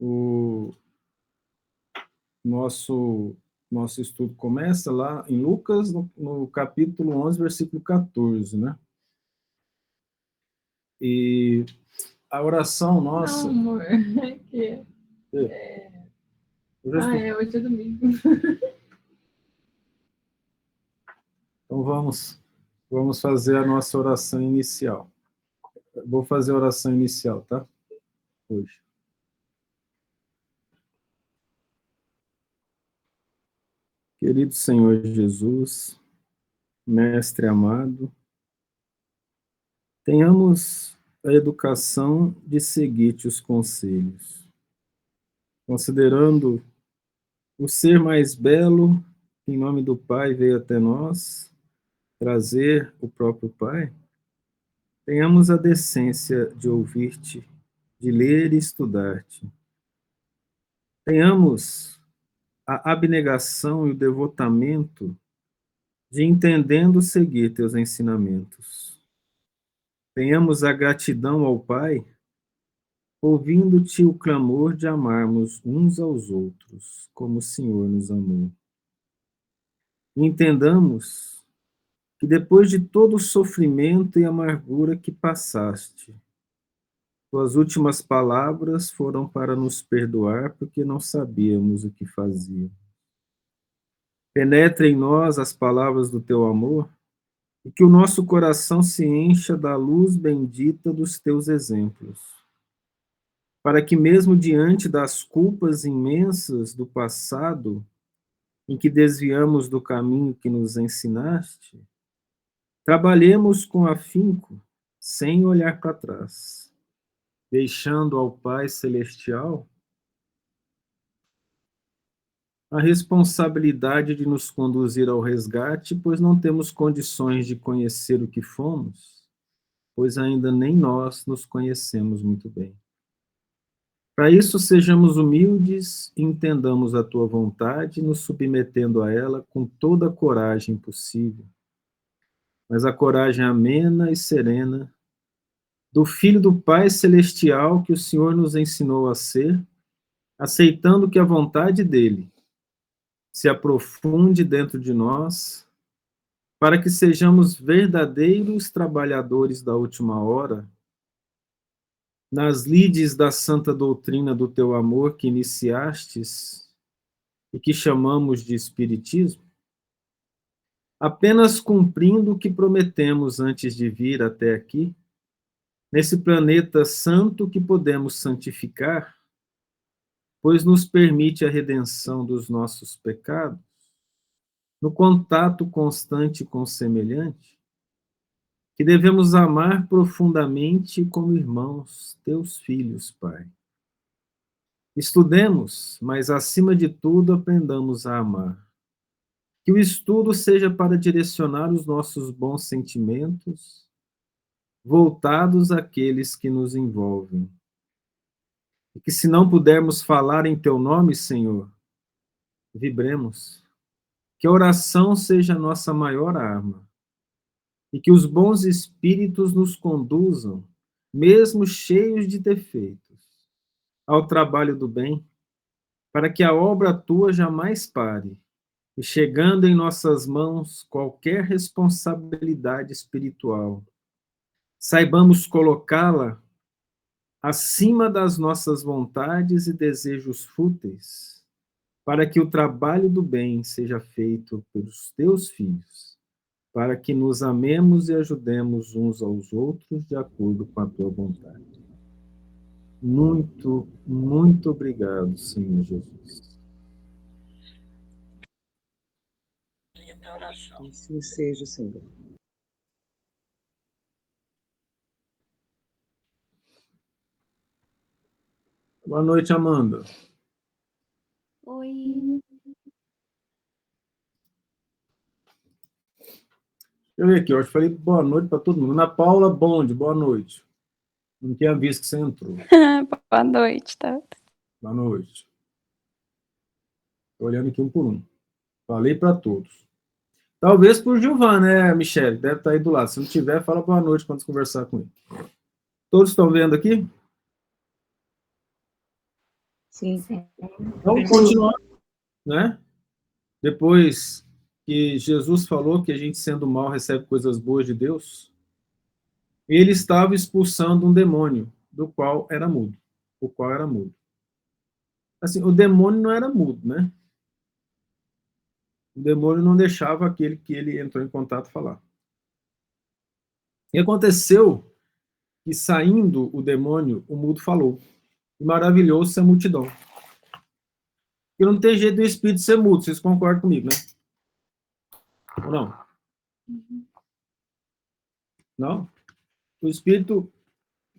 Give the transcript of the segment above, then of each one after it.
O nosso estudo começa lá em Lucas, no capítulo 11, versículo 14, né? E a oração nossa... Não, amor, é que... hoje é domingo. Então vamos fazer a nossa oração inicial. Vou fazer a oração inicial, tá? Hoje. Querido Senhor Jesus, Mestre amado, tenhamos a educação de seguir-te os conselhos, considerando o ser mais belo, que em nome do Pai veio até nós, trazer o próprio Pai, tenhamos a decência de ouvir-te, de ler e estudar-te. Tenhamos a abnegação e o devotamento de entendendo seguir teus ensinamentos. Tenhamos a gratidão ao Pai, ouvindo-te o clamor de amarmos uns aos outros, como o Senhor nos amou. Entendamos que depois de todo o sofrimento e amargura que passaste, tuas últimas palavras foram para nos perdoar porque não sabíamos o que fazíamos. Penetre em nós as palavras do teu amor e que o nosso coração se encha da luz bendita dos teus exemplos, para que mesmo diante das culpas imensas do passado, em que desviamos do caminho que nos ensinaste, trabalhemos com afinco, sem olhar para trás, deixando ao Pai Celestial a responsabilidade de nos conduzir ao resgate, pois não temos condições de conhecer o que fomos, pois ainda nem nós nos conhecemos muito bem. Para isso, sejamos humildes e entendamos a tua vontade, nos submetendo a ela com toda a coragem possível, mas a coragem amena e serena do Filho do Pai Celestial que o Senhor nos ensinou a ser, aceitando que a vontade dele se aprofunde dentro de nós, para que sejamos verdadeiros trabalhadores da última hora, nas lides da santa doutrina do teu amor que iniciastes e que chamamos de Espiritismo, apenas cumprindo o que prometemos antes de vir até aqui, nesse planeta santo que podemos santificar, pois nos permite a redenção dos nossos pecados, no contato constante com o semelhante, que devemos amar profundamente como irmãos, teus filhos, Pai. Estudemos, mas acima de tudo aprendamos a amar. Que o estudo seja para direcionar os nossos bons sentimentos, voltados àqueles que nos envolvem. E que se não pudermos falar em teu nome, Senhor, vibremos. Que a oração seja a nossa maior arma. E que os bons espíritos nos conduzam, mesmo cheios de defeitos, ao trabalho do bem, para que a obra tua jamais pare, e chegando em nossas mãos qualquer responsabilidade espiritual, saibamos colocá-la acima das nossas vontades e desejos fúteis, para que o trabalho do bem seja feito pelos teus filhos, para que nos amemos e ajudemos uns aos outros de acordo com a tua vontade. Muito, muito obrigado, Senhor Jesus. Assim seja, Senhor. Boa noite, Amanda. Oi. Eu vi aqui, eu falei boa noite para todo mundo. Ana Paula Bonde, boa noite. Não tinha visto que você entrou. Boa noite, tá? Boa noite. Estou olhando aqui um por um. Falei para todos. Talvez por Gilvan, né, Michele? Deve estar aí do lado. Se não tiver, fala boa noite quando você conversar com ele. Todos estão vendo aqui? Sim. Então, continuando, né? Depois que Jesus falou que a gente, sendo mal, recebe coisas boas de Deus, ele estava expulsando um demônio, do qual era mudo. O qual era mudo. Assim, o demônio não era mudo, né? O demônio não deixava aquele que ele entrou em contato falar. E aconteceu que, saindo o demônio, o mudo falou. E maravilhou-se a multidão. Porque não tem jeito do espírito ser mudo, vocês concordam comigo, né? Ou não? Não? O espírito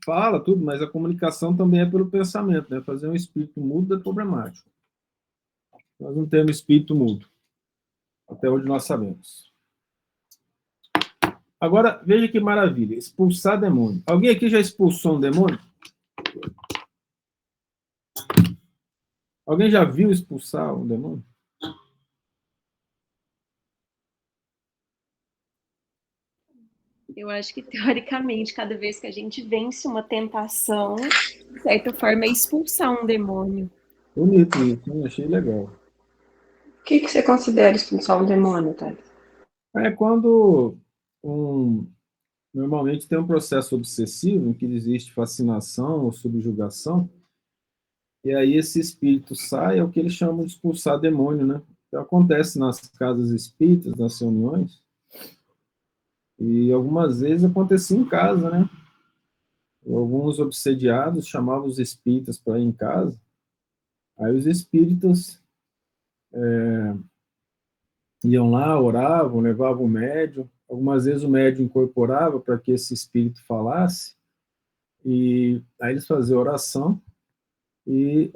fala tudo, mas a comunicação também é pelo pensamento, né? Fazer um espírito mudo é problemático. Nós não temos espírito mudo, até onde nós sabemos. Agora, veja que maravilha, expulsar demônio. Alguém aqui já expulsou um demônio? Alguém já viu expulsar um demônio? Eu acho que, teoricamente, cada vez que a gente vence uma tentação, de certa forma, é expulsar um demônio. Bonito isso, hein? Achei legal. O que você considera expulsar um demônio, Thales? É quando normalmente tem um processo obsessivo em que existe fascinação ou subjugação, e aí esse espírito sai, é o que eles chamam de expulsar demônio, né? Que acontece nas casas espíritas, nas reuniões, e algumas vezes acontecia em casa, né? Alguns obsediados chamavam os espíritas para ir em casa, aí os espíritas iam lá, oravam, levavam o médium, algumas vezes o médium incorporava para que esse espírito falasse, e aí eles faziam oração, e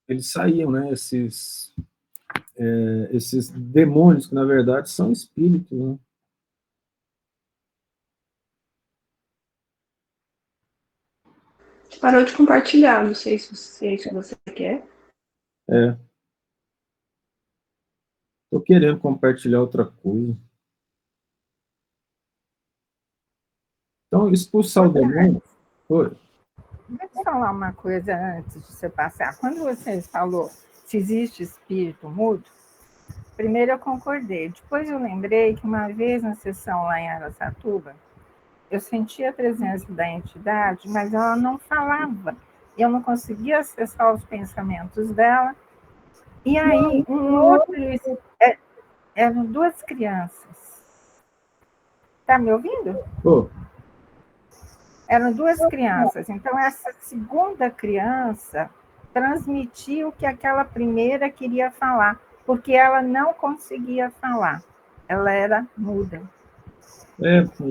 eles saíam, né? Esses demônios, que na verdade são espíritos, né? Você parou de compartilhar, não sei se é isso que você quer. Tô querendo compartilhar outra coisa. Então, expulsar o demônio. Oi. Deixa eu falar uma coisa antes de você passar. Quando você falou se existe espírito mudo, primeiro eu concordei. Depois eu lembrei que uma vez na sessão lá em Araçatuba, eu senti a presença da entidade, mas ela não falava. Eu não conseguia acessar os pensamentos dela. E aí, eram duas crianças. Está me ouvindo? Oh. Eram duas crianças. Então, essa segunda criança transmitiu o que aquela primeira queria falar, porque ela não conseguia falar. Ela era muda.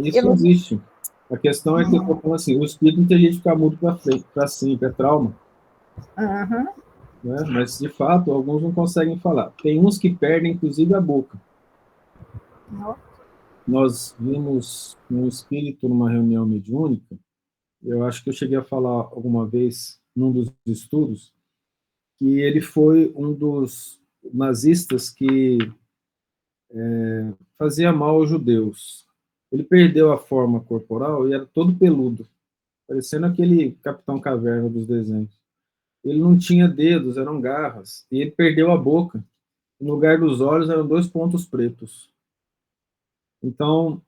Isso existe. A questão é que eu estou falando assim, o espírito não tem jeito de ficar mudo para frente, para sempre, é trauma. Uhum. Né? Mas, de fato, alguns não conseguem falar. Tem uns que perdem, inclusive, a boca. Não. Nós vimos um espírito numa reunião mediúnica, eu acho que eu cheguei a falar alguma vez, num dos estudos, que ele foi um dos nazistas que fazia mal aos judeus. Ele perdeu a forma corporal e era todo peludo, parecendo aquele Capitão Caverna dos desenhos. Ele não tinha dedos, eram garras, e ele perdeu a boca. No lugar dos olhos eram 2 pontos pretos. Então,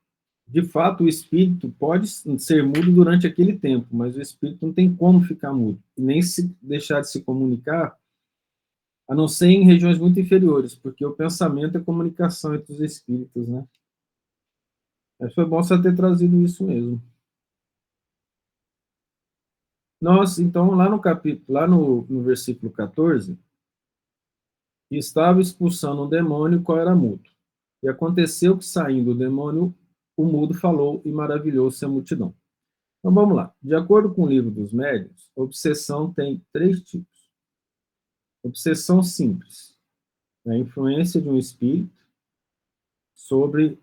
de fato, o espírito pode ser mudo durante aquele tempo, mas o espírito não tem como ficar mudo, nem se deixar de se comunicar, a não ser em regiões muito inferiores, porque o pensamento é comunicação entre os espíritos, né? Mas foi bom você ter trazido isso mesmo. Nós, então, lá no capítulo, lá no versículo 14, estava expulsando um demônio, qual era mudo. E aconteceu que, saindo o demônio, o mudo falou e maravilhou-se a multidão. Então, vamos lá. De acordo com o livro dos médiuns, a obsessão tem 3 tipos. Obsessão simples. É a influência de um espírito sobre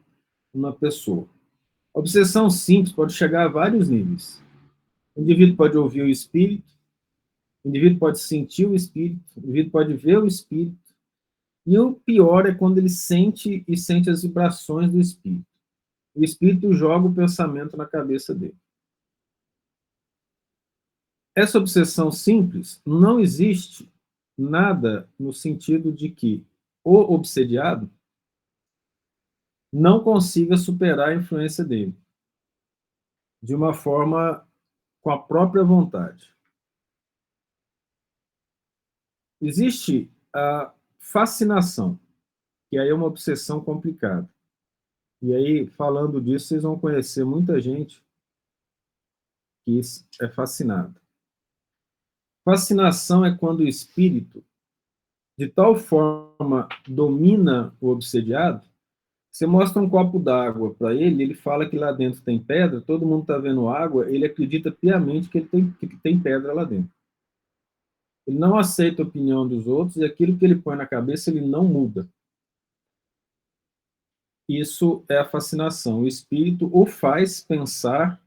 uma pessoa. A obsessão simples pode chegar a vários níveis. O indivíduo pode ouvir o espírito, o indivíduo pode sentir o espírito, o indivíduo pode ver o espírito, e o pior é quando ele sente as vibrações do espírito. O espírito joga o pensamento na cabeça dele. Essa obsessão simples não existe nada no sentido de que o obsediado não consiga superar a influência dele de uma forma com a própria vontade. Existe a fascinação, que aí é uma obsessão complicada. E aí, falando disso, vocês vão conhecer muita gente que é fascinada. Fascinação é quando o espírito, de tal forma, domina o obsediado. Você mostra um copo d'água para ele, ele fala que lá dentro tem pedra, todo mundo está vendo água, ele acredita piamente que tem pedra lá dentro. Ele não aceita a opinião dos outros e aquilo que ele põe na cabeça ele não muda. Isso é a fascinação. O espírito o faz pensar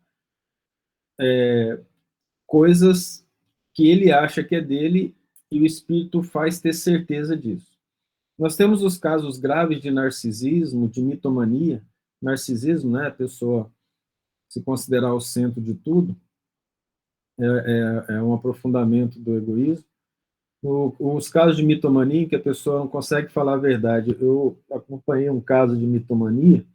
coisas que ele acha que é dele e o espírito faz ter certeza disso. Nós temos os casos graves de narcisismo, de mitomania. Narcisismo, né? A pessoa se considerar o centro de tudo, é um aprofundamento do egoísmo. Os casos de mitomania, em que a pessoa não consegue falar a verdade. Eu acompanhei um caso de mitomania,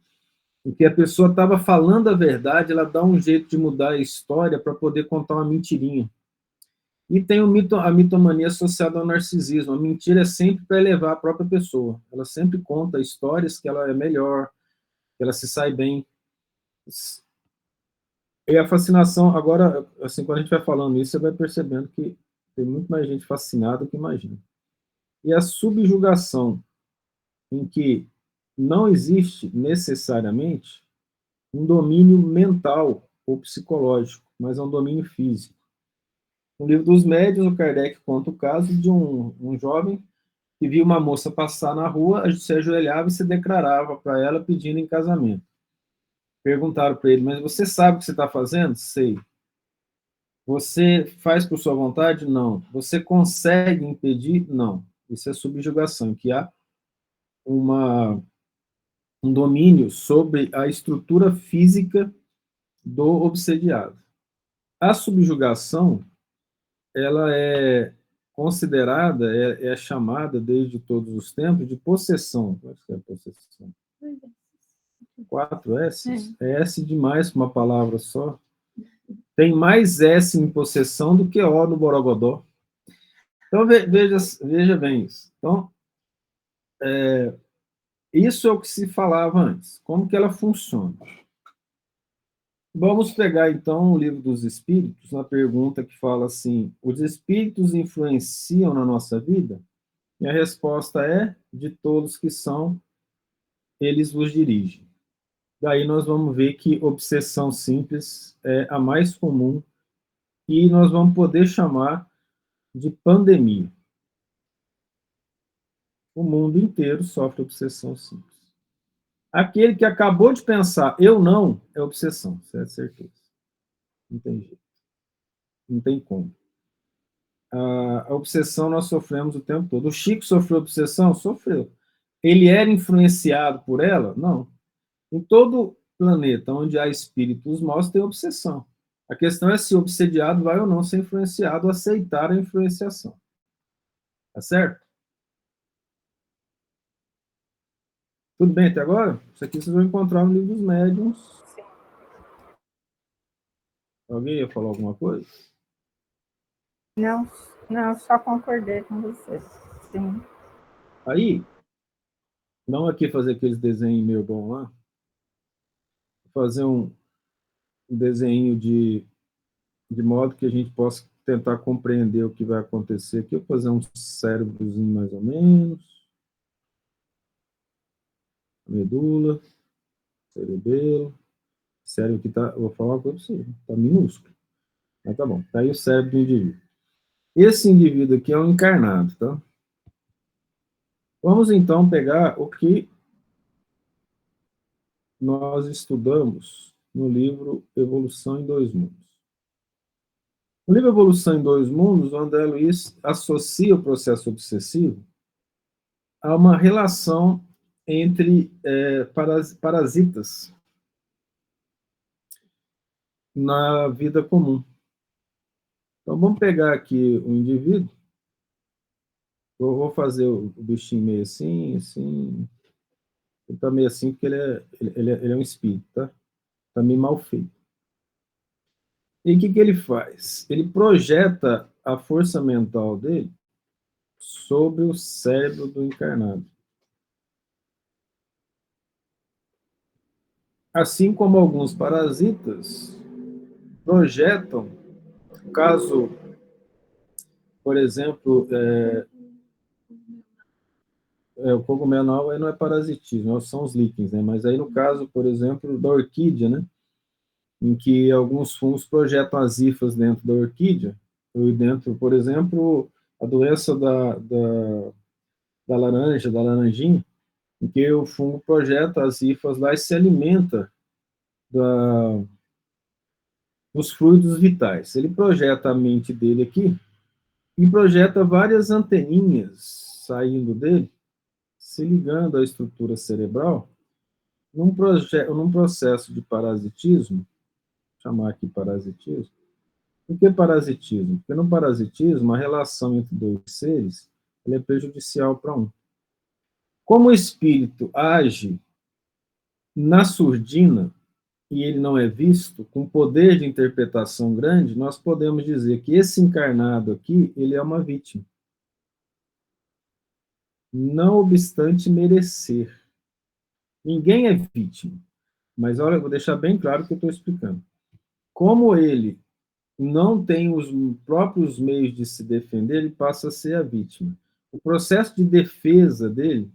em que a pessoa estava falando a verdade, ela dá um jeito de mudar a história para poder contar uma mentirinha. E tem a mitomania associada ao narcisismo. A mentira é sempre para elevar a própria pessoa. Ela sempre conta histórias que ela é melhor, que ela se sai bem. E a fascinação, agora, assim, quando a gente vai falando isso, você vai percebendo que tem muito mais gente fascinada do que imagina. E a subjugação, em que não existe necessariamente um domínio mental ou psicológico, mas é um domínio físico. No livro dos médiuns, o Kardec conta o caso de um jovem que via uma moça passar na rua, se ajoelhava e se declarava para ela pedindo em casamento. Perguntaram para ele, mas você sabe o que você está fazendo? Sei. Você faz por sua vontade? Não. Você consegue impedir? Não. Isso é subjugação, que há um domínio sobre a estrutura física do obsediado. A subjugação, ela é considerada, é chamada desde todos os tempos de possessão. Como é que é possessão? 4 S? É S demais para uma palavra só. Tem mais S em possessão do que O no Borogodó. Então, veja bem isso. Então, isso é o que se falava antes. Como que ela funciona? Vamos pegar, então, o Livro dos Espíritos, na pergunta que fala assim, os espíritos influenciam na nossa vida? E a resposta é, de todos que são, eles vos dirigem. Daí nós vamos ver que obsessão simples é a mais comum e nós vamos poder chamar de pandemia. O mundo inteiro sofre obsessão simples. Aquele que acabou de pensar, eu não, é obsessão, isso é certeza. Não tem jeito. Não tem como. A obsessão nós sofremos o tempo todo. O Chico sofreu obsessão? Sofreu. Ele era influenciado por ela? Não. Em todo planeta onde há espíritos maus tem obsessão. A questão é se o obsediado vai ou não ser influenciado, aceitar a influenciação. Tá certo? Tudo bem até agora? Isso aqui vocês vão encontrar no Livro dos Médiuns. Sim. Alguém ia falar alguma coisa? Não, só concordei com você. Sim. Aí, não aqui fazer aqueles desenhos meio bom lá, fazer um desenho de modo que a gente possa tentar compreender o que vai acontecer aqui. Eu vou fazer um cérebrozinho mais ou menos. Medula, cerebelo. Cérebro que tá, eu vou falar uma coisa para você, tá minúsculo. Mas tá bom, tá aí o cérebro do indivíduo. Esse indivíduo aqui é um encarnado, tá? Vamos então pegar o que nós estudamos no livro Evolução em Dois Mundos. No livro Evolução em Dois Mundos, o André Luiz associa o processo obsessivo a uma relação entre parasitas na vida comum. Então, vamos pegar aqui o indivíduo Eu vou fazer o bichinho meio assim, assim. Ele tá meio assim porque ele é um espírito, tá? Tá meio mal feito. E o que ele faz? Ele projeta a força mental dele sobre o cérebro do encarnado. Assim como alguns parasitas projetam, caso, por exemplo, o cogumelo aí não é parasitismo, são os líquens, né? Mas aí no caso, por exemplo, da orquídea, né? Em que alguns fungos projetam as hifas dentro da orquídea, ou dentro, por exemplo, a doença da laranja, da laranjinha, em que o fungo projeta as hifas lá e se alimenta dos fluidos vitais. Ele projeta a mente dele aqui e projeta várias anteninhas saindo dele, se ligando à estrutura cerebral, num processo de parasitismo, vou chamar aqui parasitismo. Por que parasitismo? Porque no parasitismo, a relação entre dois seres é prejudicial para um. Como o espírito age na surdina, e ele não é visto, com poder de interpretação grande, nós podemos dizer que esse encarnado aqui, ele é uma vítima. Não obstante merecer. Ninguém é vítima. Mas olha, eu vou deixar bem claro o que eu estou explicando. Como ele não tem os próprios meios de se defender, ele passa a ser a vítima. O processo de defesa dele,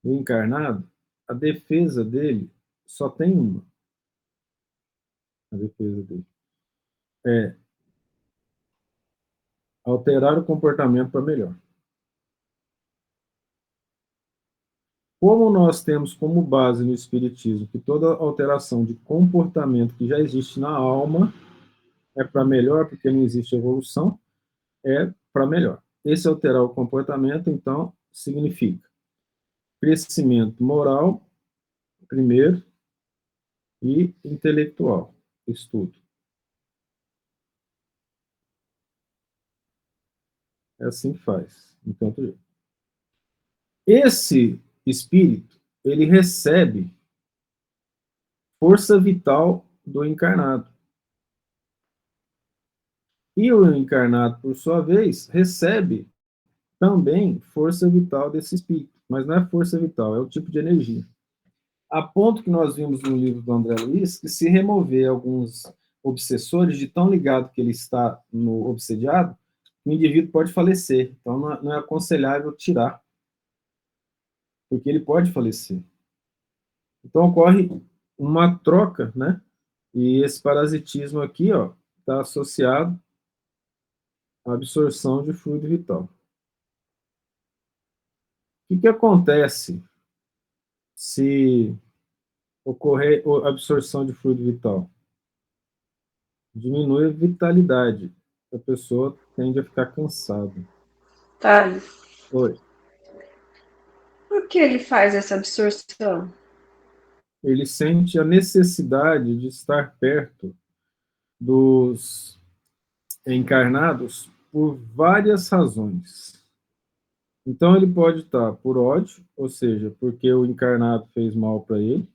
do encarnado, a defesa dele só tem uma. A defesa dele é alterar o comportamento para melhor. Como nós temos como base no Espiritismo que toda alteração de comportamento que já existe na alma é para melhor, porque não existe evolução, é para melhor. Esse alterar o comportamento, então, significa crescimento moral, primeiro, e intelectual, estudo. É assim que faz. Então, esse espírito, ele recebe força vital do encarnado. E o encarnado, por sua vez, recebe também força vital desse espírito. Mas não é força vital, é o tipo de energia. A ponto que nós vimos no livro do André Luiz, que se remover alguns obsessores, de tão ligado que ele está no obsediado, o indivíduo pode falecer. Então, não é aconselhável tirar, porque ele pode falecer. Então, ocorre uma troca, né? E esse parasitismo aqui, ó, está associado à absorção de fluido vital. O que acontece se ocorrer a absorção de fluido vital? Diminui a vitalidade. A pessoa tende a ficar cansada. Thales, Oi. por que ele faz essa absorção? Ele sente a necessidade de estar perto dos encarnados por várias razões. Então, ele pode estar por ódio, ou seja, porque o encarnado fez mal para ele,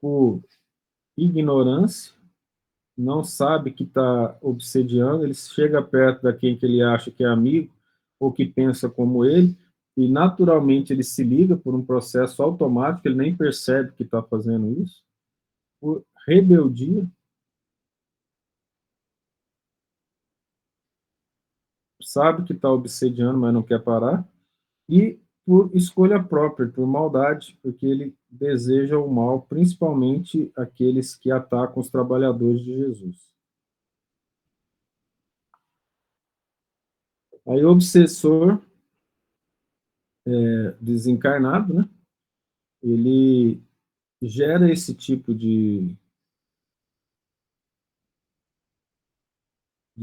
por ignorância, não sabe que está obsediando, ele chega perto da quem que ele acha que é amigo, ou que pensa como ele, e naturalmente ele se liga por um processo automático, ele nem percebe que está fazendo isso, por rebeldia, sabe que está obsediando, mas não quer parar, e por escolha própria, por maldade, porque ele deseja o mal, principalmente aqueles que atacam os trabalhadores de Jesus. Aí o obsessor desencarnado, né? Ele gera esse tipo de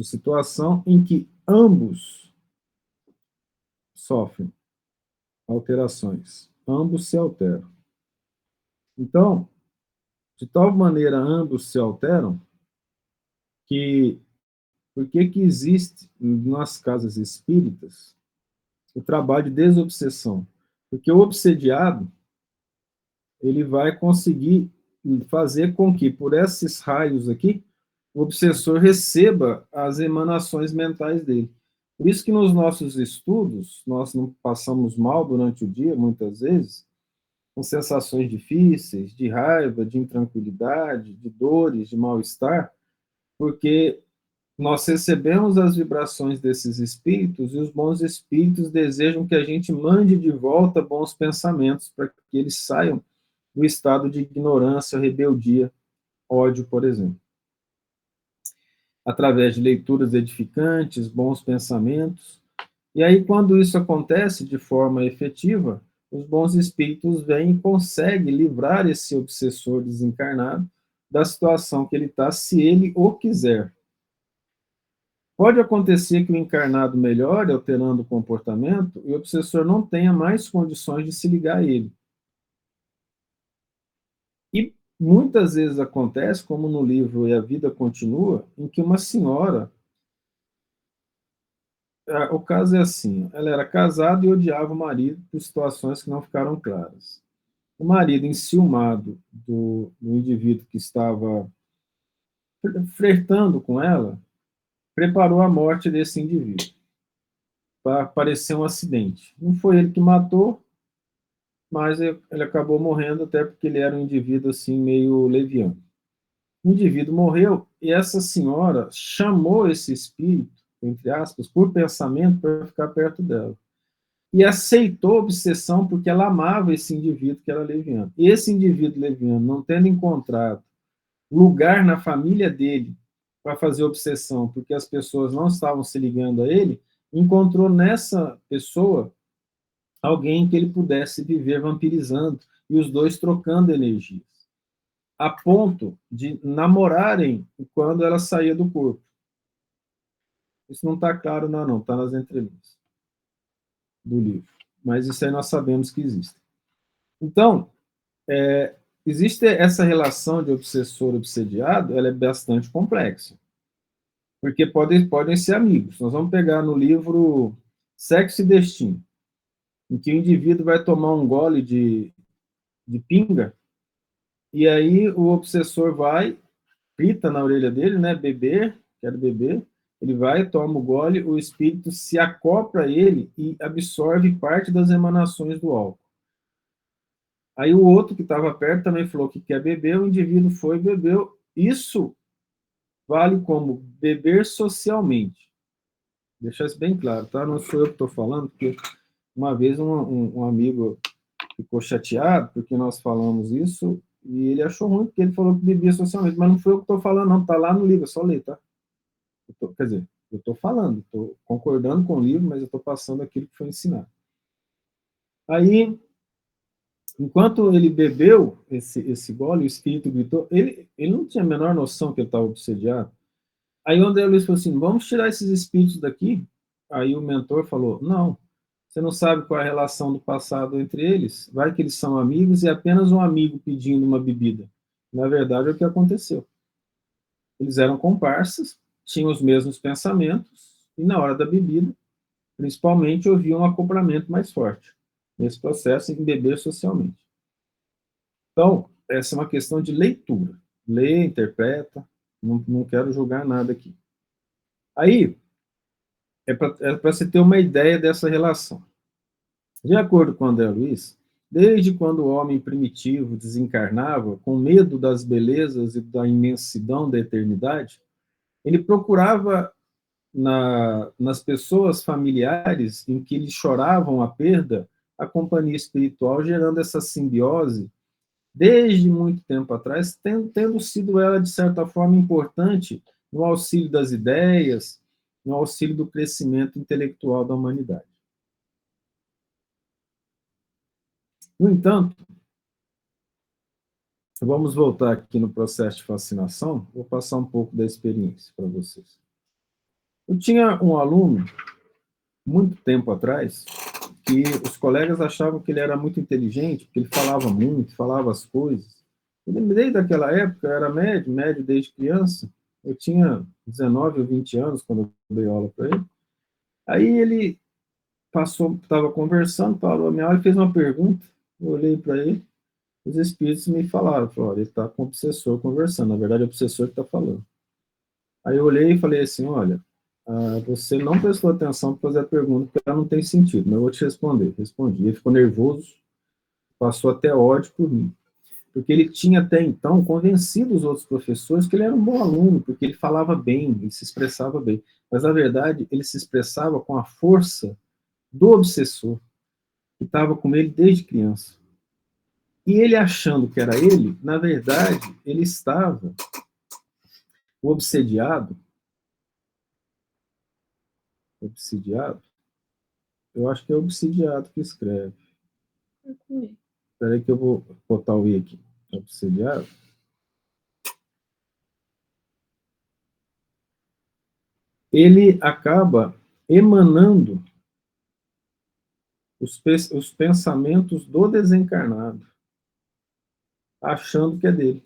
situação em que ambos sofrem alterações, ambos se alteram. Então, de tal maneira ambos se alteram que por que existe nas casas espíritas o trabalho de desobsessão. Porque o obsediado, ele vai conseguir fazer com que, por esses raios aqui, o obsessor receba as emanações mentais dele. Por isso que nos nossos estudos, nós não passamos mal durante o dia, muitas vezes, com sensações difíceis, de raiva, de intranquilidade, de dores, de mal-estar, porque nós recebemos as vibrações desses espíritos e os bons espíritos desejam que a gente mande de volta bons pensamentos para que eles saiam do estado de ignorância, rebeldia, ódio, por exemplo. Através de leituras edificantes, bons pensamentos. E aí, quando isso acontece de forma efetiva, os bons espíritos vêm e conseguem livrar esse obsessor desencarnado da situação que ele está, se ele o quiser. Pode acontecer que o encarnado melhore, alterando o comportamento, e o obsessor não tenha mais condições de se ligar a ele. E muitas vezes acontece, como no livro E a Vida Continua, em que uma senhora, o caso é assim, ela era casada e odiava o marido por situações que não ficaram claras. O marido, enciumado do indivíduo que estava flertando com ela, preparou a morte desse indivíduo, para parecer um acidente. Não foi ele que matou, mas ele acabou morrendo até porque ele era um indivíduo assim meio leviano. O indivíduo morreu e essa senhora chamou esse espírito, entre aspas, por pensamento para ficar perto dela. E aceitou a obsessão porque ela amava esse indivíduo que era leviano. E esse indivíduo leviano, não tendo encontrado lugar na família dele para fazer obsessão, porque as pessoas não estavam se ligando a ele, encontrou nessa pessoa alguém que ele pudesse viver vampirizando, e os dois trocando energias, a ponto de namorarem quando ela saía do corpo. Isso não está claro, não, está nas entrelinhas do livro. Mas isso aí nós sabemos que existe. Então, existe essa relação de obsessor-obsediado, ela é bastante complexa. Porque podem ser amigos. Nós vamos pegar no livro Sexo e Destino, em que o indivíduo vai tomar um gole de pinga, e aí o obsessor vai, grita na orelha dele, né, beber, quero beber, ele vai, toma o gole, o espírito se acopla a ele e absorve parte das emanações do álcool. Aí o outro que estava perto também falou que quer beber, o indivíduo foi e bebeu. Isso vale como beber socialmente. Deixar isso bem claro, tá? Não sou eu que estou falando, porque uma vez um amigo ficou chateado porque nós falamos isso e ele achou ruim porque ele falou que bebia socialmente, mas não foi eu que estou falando, não, está lá no livro, é só ler, tá? Quer dizer, eu estou falando, estou concordando com o livro, mas eu estou passando aquilo que foi ensinado. Aí, enquanto ele bebeu esse gole, o espírito gritou, ele não tinha a menor noção que ele estava obsediado. Aí o André Luiz falou assim, vamos tirar esses espíritos daqui? Aí o mentor falou, não, você não sabe qual é a relação do passado entre eles, vai que eles são amigos e é apenas um amigo pedindo uma bebida. Na verdade, é o que aconteceu. Eles eram comparsas, tinham os mesmos pensamentos, e na hora da bebida, principalmente, havia um acoplamento mais forte nesse processo em beber socialmente. Então, essa é uma questão de leitura. Lê, interpreta, não quero julgar nada aqui. Aí, é para você ter uma ideia dessa relação. De acordo com André Luiz, desde quando o homem primitivo desencarnava, com medo das belezas e da imensidão da eternidade, ele procurava nas pessoas familiares em que eles choravam a perda, a companhia espiritual, gerando essa simbiose, desde muito tempo atrás, tendo sido ela, de certa forma, importante no auxílio das ideias, no auxílio do crescimento intelectual da humanidade. No entanto, vamos voltar aqui no processo de fascinação, vou passar um pouco da experiência para vocês. Eu tinha um aluno, muito tempo atrás, que os colegas achavam que ele era muito inteligente, porque ele falava muito, falava as coisas. Eu lembrei daquela época, eu era médio desde criança, eu tinha 19 ou 20 anos quando eu dei aula para ele. Aí ele estava conversando, parou a minha aula e fez uma pergunta. Eu olhei para ele, os espíritos me falaram, olha, ele está com o obsessor conversando, na verdade é o obsessor que está falando. Aí eu olhei e falei assim, olha, você não prestou atenção para fazer a pergunta, porque ela não tem sentido, mas eu vou te responder. Respondi. Ele ficou nervoso, passou até ódio por mim. Porque ele tinha até então convencido os outros professores que ele era um bom aluno, porque ele falava bem, ele se expressava bem. Mas, na verdade, ele se expressava com a força do obsessor, que estava com ele desde criança. E ele achando que era ele, na verdade, ele estava obsediado, eu acho que é obsidiado que escreve. Espera aí que eu vou botar o i aqui. Obsidiado. Ele acaba emanando os pensamentos do desencarnado, achando que é dele.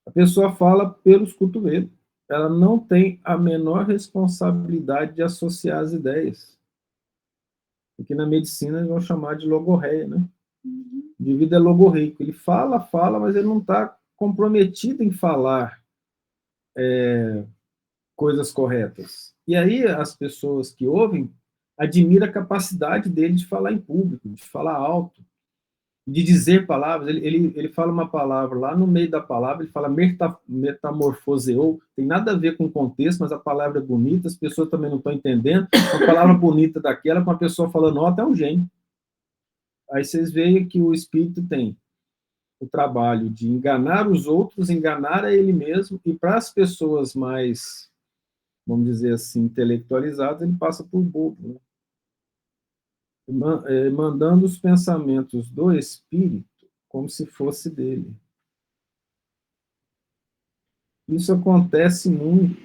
A pessoa fala pelos cotovelos. Ela não tem a menor responsabilidade de associar as ideias. Porque na medicina eles vão chamar de logorreia, né? O indivíduo é logorreico. Ele fala, mas ele não está comprometido em falar coisas corretas. E aí as pessoas que ouvem admiram a capacidade dele de falar em público, de falar alto, de dizer palavras. Ele fala uma palavra lá no meio da palavra, ele fala metamorfoseou, tem nada a ver com o contexto, mas a palavra é bonita, as pessoas também não estão entendendo, uma palavra bonita daquela, com a pessoa falando, até um gênio. Aí vocês veem que o espírito tem o trabalho de enganar os outros, enganar a ele mesmo, e para as pessoas mais, vamos dizer assim, intelectualizadas, ele passa por bobo, né? Mandando os pensamentos do espírito como se fosse dele. Isso acontece muito,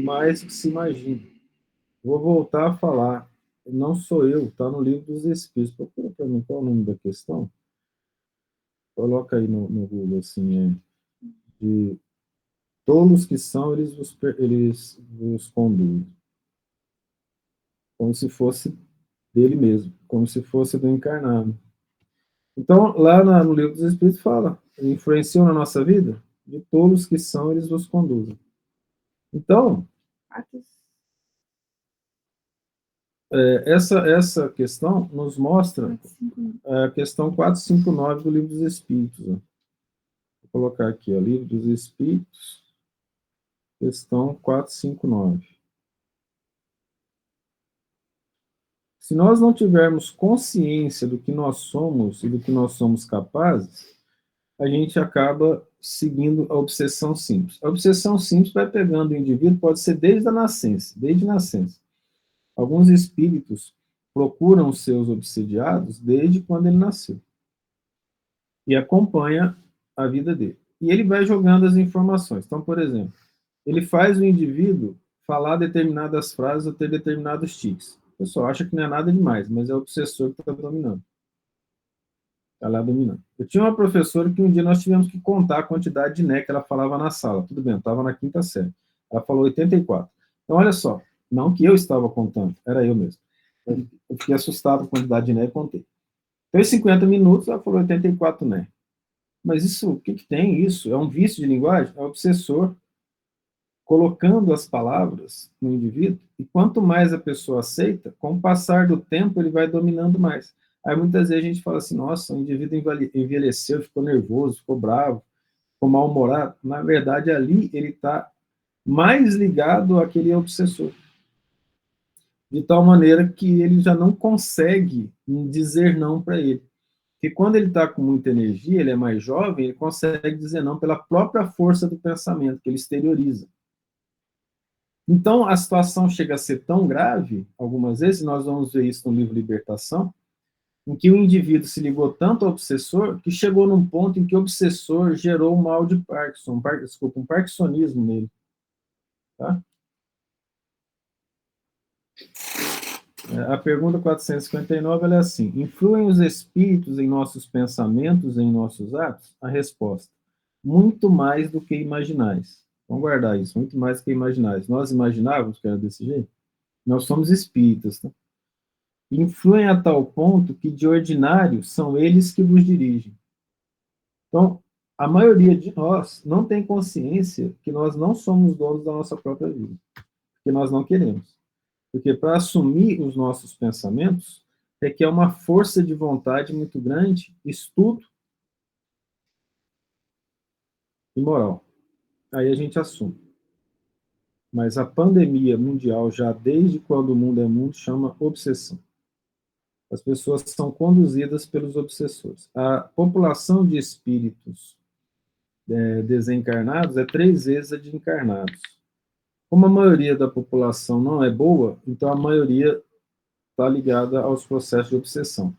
mais do que se imagina. Vou voltar a falar. Não sou eu, está no livro dos Espíritos. Procura para mim qual é o nome da questão. Coloca aí no Google, assim, de tolos que são, eles vos conduzem. Como se fosse dele mesmo, como se fosse do encarnado. Então, lá no livro dos Espíritos fala, influenciam na nossa vida? De tolos que são, eles vos conduzem. Então, essa questão nos mostra a questão 459 do livro dos Espíritos. Ó. Vou colocar aqui, ó, livro dos Espíritos, questão 459. Se nós não tivermos consciência do que nós somos e do que nós somos capazes, a gente acaba seguindo a obsessão simples. A obsessão simples vai pegando o indivíduo, pode ser desde a nascença, desde nascença. Alguns espíritos procuram os seus obsediados desde quando ele nasceu. E acompanha a vida dele. E ele vai jogando as informações. Então, por exemplo, ele faz o indivíduo falar determinadas frases ou ter determinados tiques. O pessoal acha que não é nada demais, mas é o obsessor que está dominando. Está lá dominando. Eu tinha uma professora que um dia nós tivemos que contar a quantidade de né que ela falava na sala. Tudo bem, eu estava na 5ª série. Ela falou 84. Então, olha só, não que eu estava contando, era eu mesmo. Eu fiquei assustado com a quantidade de né e contei. Então, em 50 minutos, ela falou 84 né. Mas isso, o que tem isso? É um vício de linguagem? É o obsessor colocando as palavras no indivíduo, e quanto mais a pessoa aceita, com o passar do tempo, ele vai dominando mais. Aí muitas vezes a gente fala assim, nossa, o indivíduo envelheceu, ficou nervoso, ficou bravo, ficou mal-humorado. Na verdade, ali ele está mais ligado àquele obsessor. De tal maneira que ele já não consegue dizer não para ele. Porque quando ele está com muita energia, ele é mais jovem, ele consegue dizer não pela própria força do pensamento, que ele exterioriza. Então, a situação chega a ser tão grave, algumas vezes, nós vamos ver isso no livro Libertação, em que o indivíduo se ligou tanto ao obsessor, que chegou num ponto em que o obsessor gerou um mal de Parkinson, um parkinsonismo nele. Tá? A pergunta 459 ela é assim, influem os espíritos em nossos pensamentos, em nossos atos? A resposta, muito mais do que imaginais. Vamos guardar isso, muito mais do que imaginais. Nós imaginávamos que era desse jeito? Nós somos espíritas, tá? Influem a tal ponto que, de ordinário, são eles que vos dirigem. Então, a maioria de nós não tem consciência que nós não somos donos da nossa própria vida, que nós não queremos. Porque para assumir os nossos pensamentos, requer uma força de vontade muito grande, estudo e moral. Aí a gente assume. Mas a pandemia mundial, já desde quando o mundo é mundo, chama obsessão. As pessoas são conduzidas pelos obsessores. A população de espíritos desencarnados é 3 vezes a de encarnados. Como a maioria da população não é boa, então a maioria está ligada aos processos de obsessão.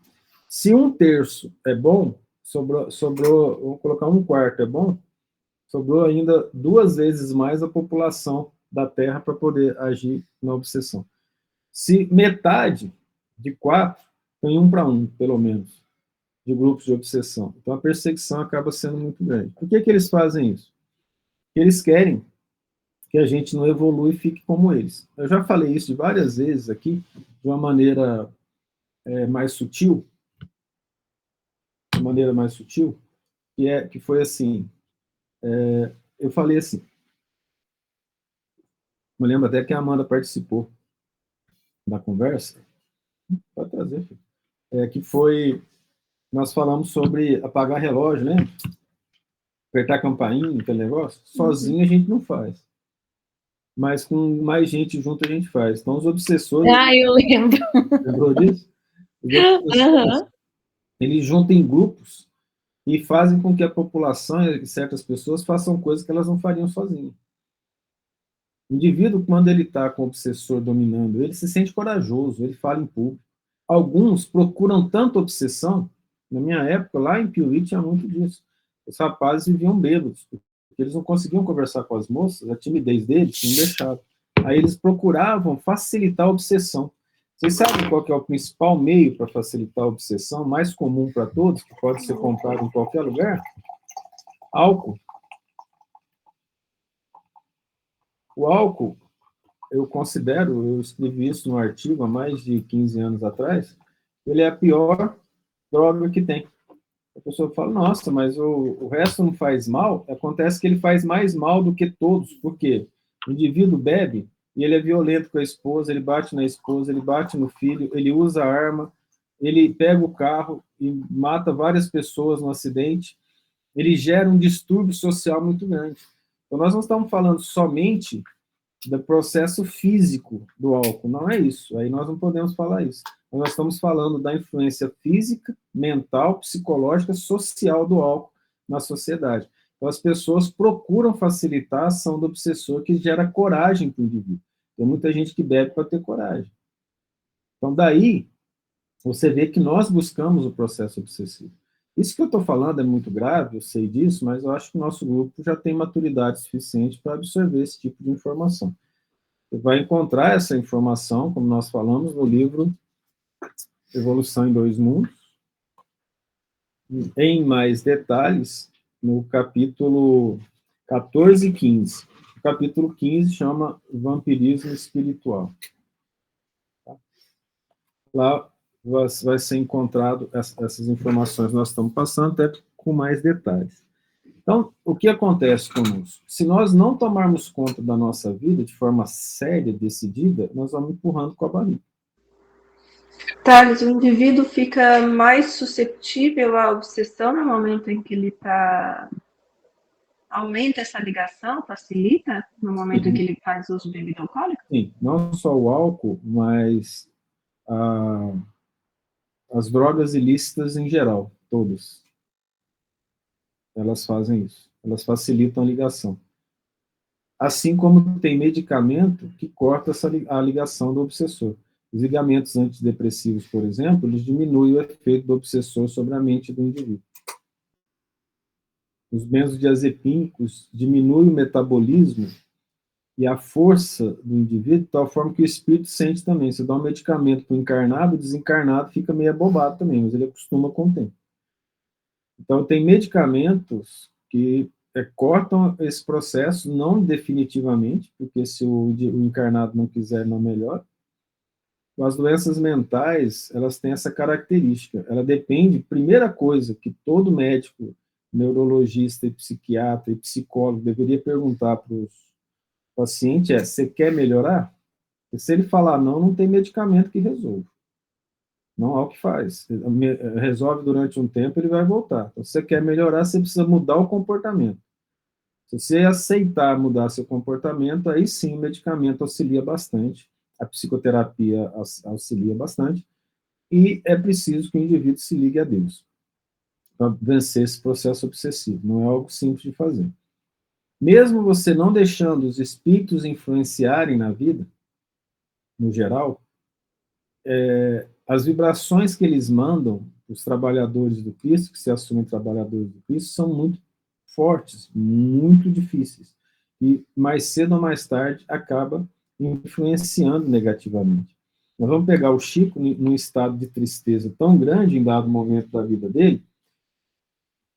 Se 1/3 é bom, sobrou, vamos colocar 1/4 é bom, sobrou ainda 2 vezes mais a população da Terra para poder agir na obsessão. Se metade de 4 tem 1 para 1, pelo menos, de grupos de obsessão. Então a perseguição acaba sendo muito grande. Por que eles fazem isso? Porque eles querem que a gente não evolua e fique como eles. Eu já falei isso várias vezes aqui, de uma maneira mais sutil, que foi assim, eu falei assim, me lembro até que a Amanda participou da conversa, pode trazer, filho. Que foi, nós falamos sobre apagar relógio, né? Apertar a campainha, aquele negócio. Sozinho a gente não faz. Mas com mais gente junto a gente faz. Então os obsessores... Ah, eu lembro. Lembrou disso? Os obsessores, eles juntam em grupos e fazem com que a população e certas pessoas façam coisas que elas não fariam sozinhas. O indivíduo, quando ele está com o obsessor dominando, ele se sente corajoso, ele fala em público. Alguns procuram tanta obsessão, na minha época, lá em Piuí, tinha muito disso. Os rapazes viviam bêbados, porque eles não conseguiam conversar com as moças, a timidez deles tinha deixado. Aí eles procuravam facilitar a obsessão. Vocês sabem qual que é o principal meio para facilitar a obsessão, mais comum para todos, que pode ser comprado em qualquer lugar? Álcool. O álcool, eu escrevi isso no artigo há mais de 15 anos atrás, ele é a pior droga que tem. A pessoa fala, nossa, mas o resto não faz mal? Acontece que ele faz mais mal do que todos. Por quê? O indivíduo bebe e ele é violento com a esposa, ele bate na esposa, ele bate no filho, ele usa arma, ele pega o carro e mata várias pessoas no acidente, ele gera um distúrbio social muito grande. Então, nós não estamos falando somente do processo físico do álcool, não é isso. Aí nós não podemos falar isso. Nós estamos falando da influência física, mental, psicológica, social do álcool na sociedade. Então, as pessoas procuram facilitar a ação do obsessor, que gera coragem para o indivíduo. Tem muita gente que bebe para ter coragem. Então, daí, você vê que nós buscamos o processo obsessivo. Isso que eu estou falando é muito grave, eu sei disso, mas eu acho que o nosso grupo já tem maturidade suficiente para absorver esse tipo de informação. Você vai encontrar essa informação, como nós falamos, no livro Evolução em Dois Mundos, em mais detalhes, no capítulo 14 e 15. O capítulo 15 chama Vampirismo Espiritual. Lá vai ser encontrado essas informações, nós estamos passando até com mais detalhes. Então, o que acontece conosco? Se nós não tomarmos conta da nossa vida de forma séria, decidida, nós vamos empurrando com a barriga. Thales, o indivíduo fica mais suscetível à obsessão no momento em que ele está... Aumenta essa ligação, facilita no momento em que ele faz uso de bebida alcoólica? Sim, não só o álcool, mas as drogas ilícitas em geral, todas. Elas fazem isso. Elas facilitam a ligação. Assim como tem medicamento que corta a ligação do obsessor. Os ligamentos antidepressivos, por exemplo, eles diminuem o efeito do obsessor sobre a mente do indivíduo. Os benzodiazepínicos diminuem o metabolismo e a força do indivíduo, de tal forma que o espírito sente também. Você dá um medicamento para o encarnado, o desencarnado fica meio abobado também, mas ele acostuma com o tempo. Então, tem medicamentos que cortam esse processo, não definitivamente, porque se o encarnado não quiser, não melhora, as doenças mentais, elas têm essa característica. Ela depende, primeira coisa que todo médico, neurologista e psiquiatra e psicólogo deveria perguntar para os pacientes é: você quer melhorar? E se ele falar não, não tem medicamento que resolva. Não há o que faz. Resolve durante um tempo, ele vai voltar. Então, se você quer melhorar, você precisa mudar o comportamento. Se você aceitar mudar seu comportamento, aí sim o medicamento auxilia bastante, a psicoterapia auxilia bastante, e é preciso que o indivíduo se ligue a Deus para vencer esse processo obsessivo. Não é algo simples de fazer. Mesmo você não deixando os espíritos influenciarem na vida, no geral, as vibrações que eles mandam, os trabalhadores do Cristo, que se assumem trabalhadores do Cristo, são muito fortes, muito difíceis. E mais cedo ou mais tarde acaba influenciando negativamente. Nós vamos pegar o Chico num estado de tristeza tão grande em dado momento da vida dele,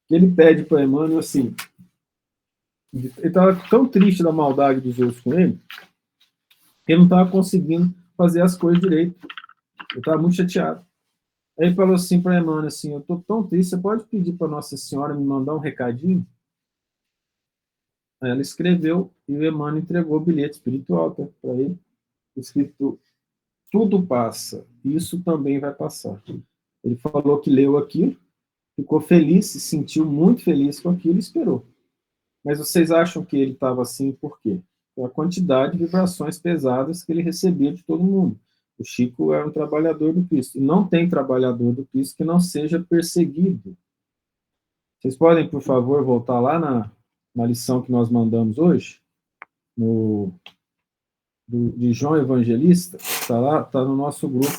que ele pede para Emmanuel assim, ele estava tão triste da maldade dos outros com ele, que ele não estava conseguindo fazer as coisas direito. Ele estava muito chateado. Aí ele falou assim para Emmanuel, assim, eu estou tão triste, você pode pedir para Nossa Senhora me mandar um recadinho? Aí ela escreveu e o Emmanuel entregou o bilhete espiritual para ele, escrito: tudo passa, isso também vai passar. Ele falou que leu aquilo, ficou feliz, se sentiu muito feliz com aquilo e esperou. Mas vocês acham que ele estava assim por quê? Por a quantidade de vibrações pesadas que ele recebia de todo mundo. O Chico era um trabalhador do Cristo. E não tem trabalhador do Cristo que não seja perseguido. Vocês podem, por favor, voltar lá na lição que nós mandamos hoje? De João Evangelista? Está lá, está no nosso grupo.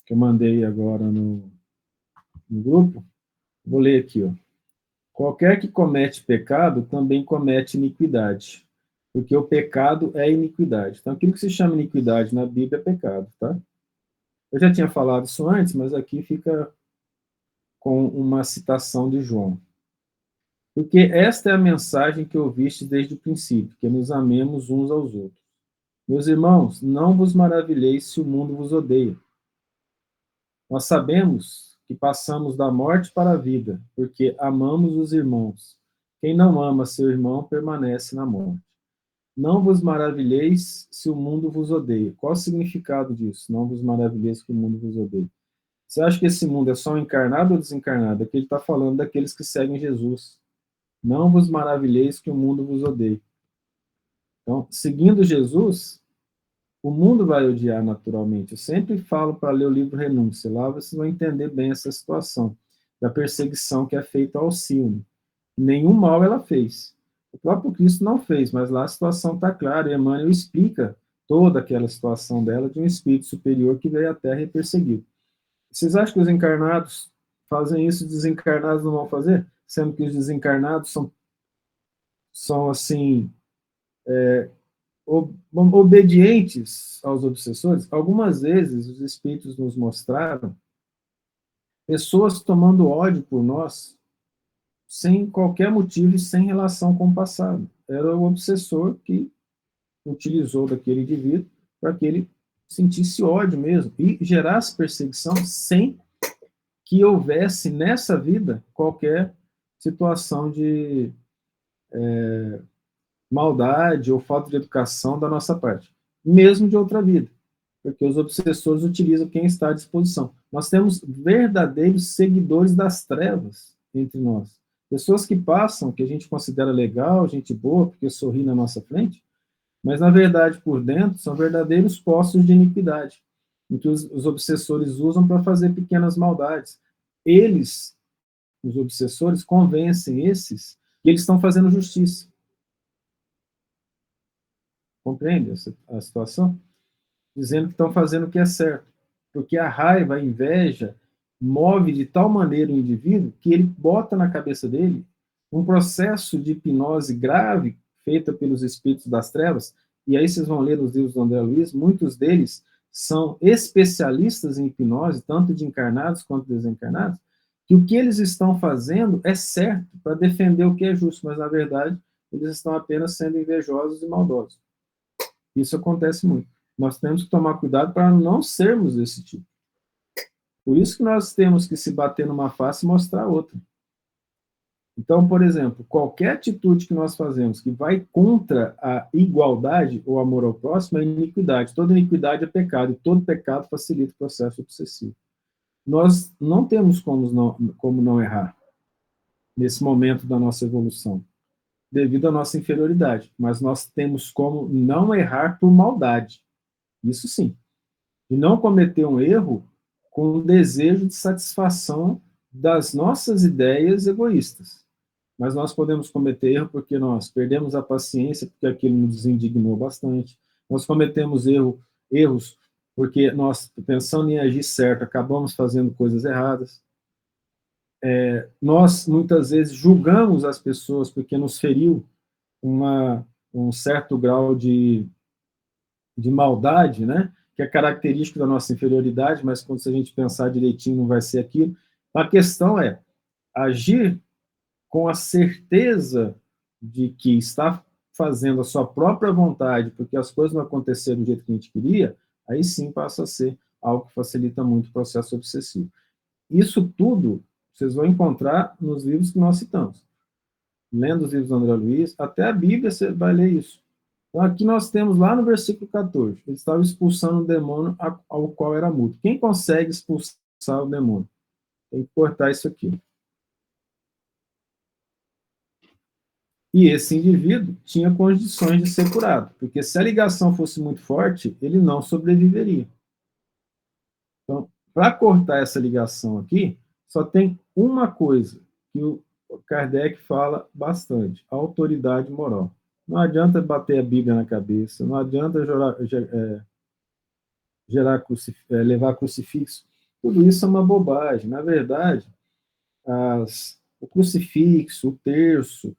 Que eu mandei agora no grupo. Vou ler aqui, ó. Qualquer que comete pecado também comete iniquidade, porque o pecado é iniquidade. Então, aquilo que se chama iniquidade na Bíblia é pecado, tá? Eu já tinha falado isso antes, mas aqui fica com uma citação de João. Porque esta é a mensagem que ouviste desde o princípio, que nos amemos uns aos outros. Meus irmãos, não vos maravilheis se o mundo vos odeia. Nós sabemos que passamos da morte para a vida, porque amamos os irmãos. Quem não ama seu irmão permanece na morte. Não vos maravilheis se o mundo vos odeia. Qual o significado disso? Não vos maravilheis que o mundo vos odeia. Você acha que esse mundo é só encarnado ou desencarnado? Aqui ele está falando daqueles que seguem Jesus. Não vos maravilheis que o mundo vos odeia. Então, seguindo Jesus, o mundo vai odiar naturalmente. Eu sempre falo para ler o livro Renúncia. Lá vocês vão entender bem essa situação da perseguição que é feita ao Alcíone. Nenhum mal ela fez. O próprio Cristo não fez, mas lá a situação está clara. E Emmanuel explica toda aquela situação dela de um espírito superior que veio à Terra e perseguiu. Vocês acham que os encarnados fazem isso, os desencarnados não vão fazer? Sendo que os desencarnados são assim... obedientes aos obsessores. Algumas vezes os espíritos nos mostraram pessoas tomando ódio por nós sem qualquer motivo e sem relação com o passado. Era o obsessor que utilizou daquele indivíduo para que ele sentisse ódio mesmo e gerasse perseguição sem que houvesse nessa vida qualquer situação de maldade ou falta de educação da nossa parte, mesmo de outra vida, porque os obsessores utilizam quem está à disposição. Nós temos verdadeiros seguidores das trevas entre nós, pessoas que passam, que a gente considera legal, gente boa, porque sorri na nossa frente, mas na verdade por dentro são verdadeiros poços de iniquidade, em que os obsessores usam para fazer pequenas maldades. Eles, os obsessores, convencem esses que eles estão fazendo justiça. Compreende a situação? Dizendo que estão fazendo o que é certo. Porque a raiva, a inveja, move de tal maneira o indivíduo que ele bota na cabeça dele um processo de hipnose grave feita pelos espíritos das trevas, e aí vocês vão ler nos livros do André Luiz, muitos deles são especialistas em hipnose, tanto de encarnados quanto desencarnados, que o que eles estão fazendo é certo para defender o que é justo, mas na verdade eles estão apenas sendo invejosos e maldosos. Isso acontece muito. Nós temos que tomar cuidado para não sermos esse tipo. Por isso que nós temos que se bater numa face e mostrar outra. Então, por exemplo, qualquer atitude que nós fazemos que vai contra a igualdade ou amor ao próximo é iniquidade. Toda iniquidade é pecado, e todo pecado facilita o processo obsessivo. Nós não temos como não errar nesse momento da nossa evolução, devido à nossa inferioridade, mas nós temos como não errar por maldade. Isso sim. E não cometer um erro com o desejo de satisfação das nossas ideias egoístas. Mas nós podemos cometer erro porque nós perdemos a paciência, porque aquilo nos indignou bastante. Nós cometemos erros porque nós, pensando em agir certo, acabamos fazendo coisas erradas. Nós, muitas vezes, julgamos as pessoas porque nos feriu um certo grau de maldade, né? Que é característico da nossa inferioridade, mas quando a gente pensar direitinho não vai ser aquilo. A questão é agir com a certeza de que está fazendo a sua própria vontade, porque as coisas não aconteceram do jeito que a gente queria, aí sim passa a ser algo que facilita muito o processo obsessivo. Isso tudo vocês vão encontrar nos livros que nós citamos. Lendo os livros do André Luiz, até a Bíblia você vai ler isso. Então, aqui nós temos lá no versículo 14, ele estava expulsando o demônio ao qual era mudo. Quem consegue expulsar o demônio? Tem que cortar isso aqui. E esse indivíduo tinha condições de ser curado, porque se a ligação fosse muito forte, ele não sobreviveria. Então, para cortar essa ligação aqui, só tem uma coisa que o Kardec fala bastante: a autoridade moral. Não adianta bater a Bíblia na cabeça, não adianta levar crucifixo. Tudo isso é uma bobagem. Na verdade, o crucifixo, o terço,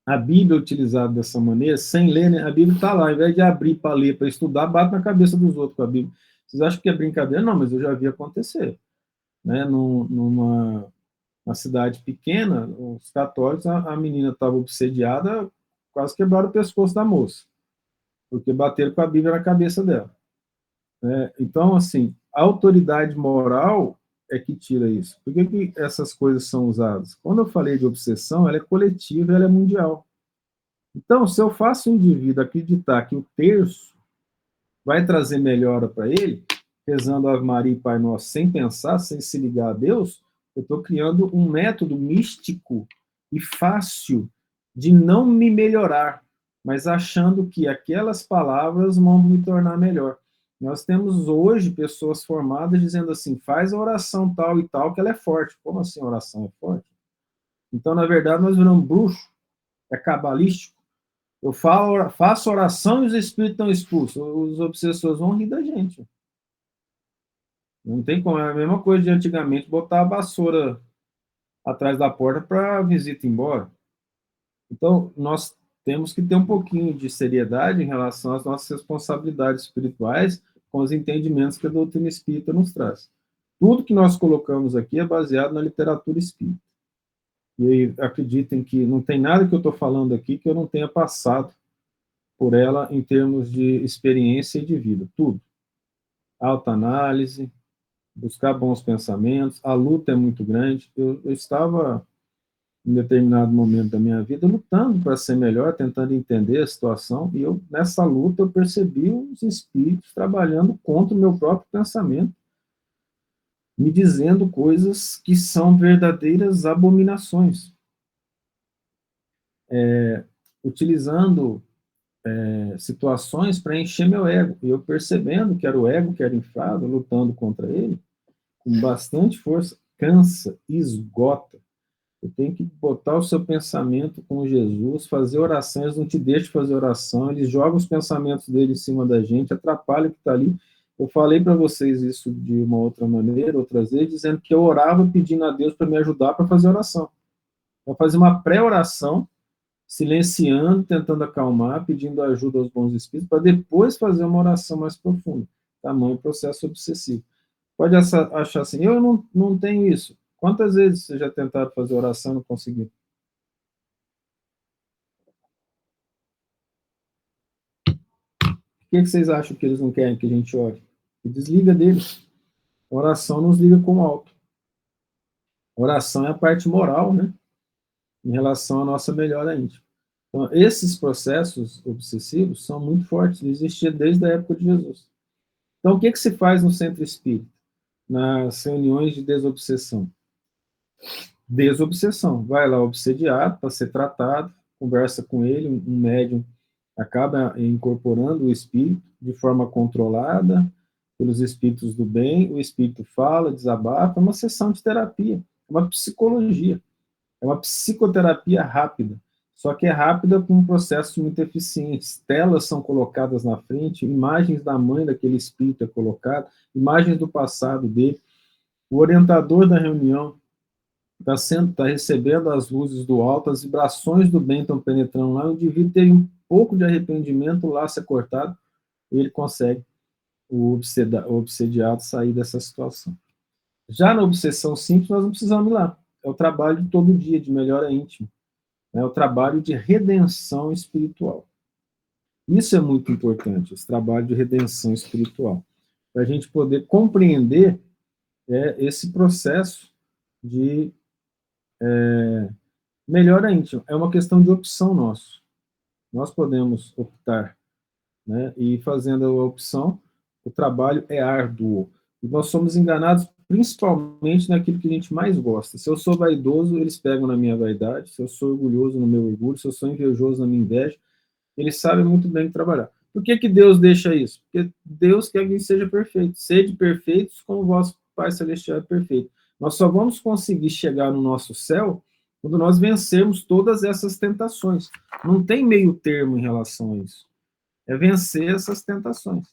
a Bíblia utilizada dessa maneira, sem ler, né? A Bíblia está lá, ao invés de abrir para ler, para estudar, bate na cabeça dos outros com a Bíblia. Vocês acham que é brincadeira? Não, mas eu já vi acontecer. Né? Numa cidade pequena, os católicos, a menina estava obsediada, quase quebraram o pescoço da moça, porque bateram com a Bíblia na cabeça dela. Então, assim, a autoridade moral é que tira isso. Por que essas coisas são usadas? Quando eu falei de obsessão, ela é coletiva, ela é mundial. Então, se eu faço o indivíduo acreditar que o terço vai trazer melhora para ele, rezando Ave Maria e Pai Nosso sem pensar, sem se ligar a Deus, eu estou criando um método místico e fácil de não me melhorar, mas achando que aquelas palavras vão me tornar melhor. Nós temos hoje pessoas formadas dizendo assim: faz a oração tal e tal, que ela é forte. Como assim a oração é forte? Então, na verdade, nós viramos bruxo, é cabalístico. Eu faço oração e os espíritos estão expulsos. Os obsessores vão rir da gente. Não tem como, é a mesma coisa de antigamente botar a vassoura atrás da porta para a visita ir embora. Então, nós temos que ter um pouquinho de seriedade em relação às nossas responsabilidades espirituais com os entendimentos que a doutrina espírita nos traz. Tudo que nós colocamos aqui é baseado na literatura espírita. E aí, acreditem que não tem nada que eu estou falando aqui que eu não tenha passado por ela em termos de experiência e de vida. Tudo. Autoanálise, buscar bons pensamentos, a luta é muito grande. Eu estava, em determinado momento da minha vida, lutando para ser melhor, tentando entender a situação, e nessa luta eu percebi os espíritos trabalhando contra o meu próprio pensamento, me dizendo coisas que são verdadeiras abominações. Utilizando situações para encher meu ego, e eu percebendo que era o ego que era inflado, lutando contra ele, com bastante força, cansa, esgota. Você tem que botar o seu pensamento com Jesus, fazer oração, eles não te deixam fazer oração, eles jogam os pensamentos dele em cima da gente, atrapalham o que está ali. Eu falei para vocês isso de uma outra maneira, outras vezes, dizendo que eu orava pedindo a Deus para me ajudar para fazer oração. Eu fazia uma pré-oração, silenciando, tentando acalmar, pedindo ajuda aos bons espíritos, para depois fazer uma oração mais profunda. Tamanho processo obsessivo. Pode achar assim: eu não tenho isso. Quantas vezes vocês já tentaram fazer oração e não conseguiram? que vocês acham que eles não querem que a gente ore? E desliga deles. A oração nos liga com o alto. A oração é a parte moral, né? Em relação à nossa melhora íntima. Então, esses processos obsessivos são muito fortes, existiam desde a época de Jesus. Então, o que se faz no centro espírita? Nas reuniões de desobsessão? Desobsessão. Vai lá o obsediado para ser tratado, conversa com ele, um médium acaba incorporando o espírito de forma controlada pelos espíritos do bem, o espírito fala, desabafa, é uma sessão de terapia, é uma psicologia, é uma psicoterapia rápida, só que é rápida com um processo muito eficiente. Telas são colocadas na frente, imagens da mãe daquele espírito é colocado, imagens do passado dele, o orientador da reunião está recebendo as luzes do alto, as vibrações do bem estão penetrando lá, o indivíduo teve um pouco de arrependimento, o laço é cortado, e ele consegue, o obsediado, sair dessa situação. Já na obsessão simples, nós não precisamos ir lá. É o trabalho de todo dia, de melhora íntima. É o trabalho de redenção espiritual. Isso é muito importante, esse trabalho de redenção espiritual. Para a gente poder compreender esse processo de melhora íntima. É uma questão de opção nossa. Nós podemos optar, né? E fazendo a opção, o trabalho é árduo. E nós somos enganados principalmente naquilo que a gente mais gosta. Se eu sou vaidoso, eles pegam na minha vaidade. Se eu sou orgulhoso, no meu orgulho. Se eu sou invejoso, na minha inveja. Eles sabem muito bem trabalhar. Por que Deus deixa isso? Porque Deus quer que a gente seja perfeito. Sede perfeitos como o vosso Pai Celestial é perfeito. Nós só vamos conseguir chegar no nosso céu quando nós vencermos todas essas tentações. Não tem meio termo em relação a isso. É vencer essas tentações,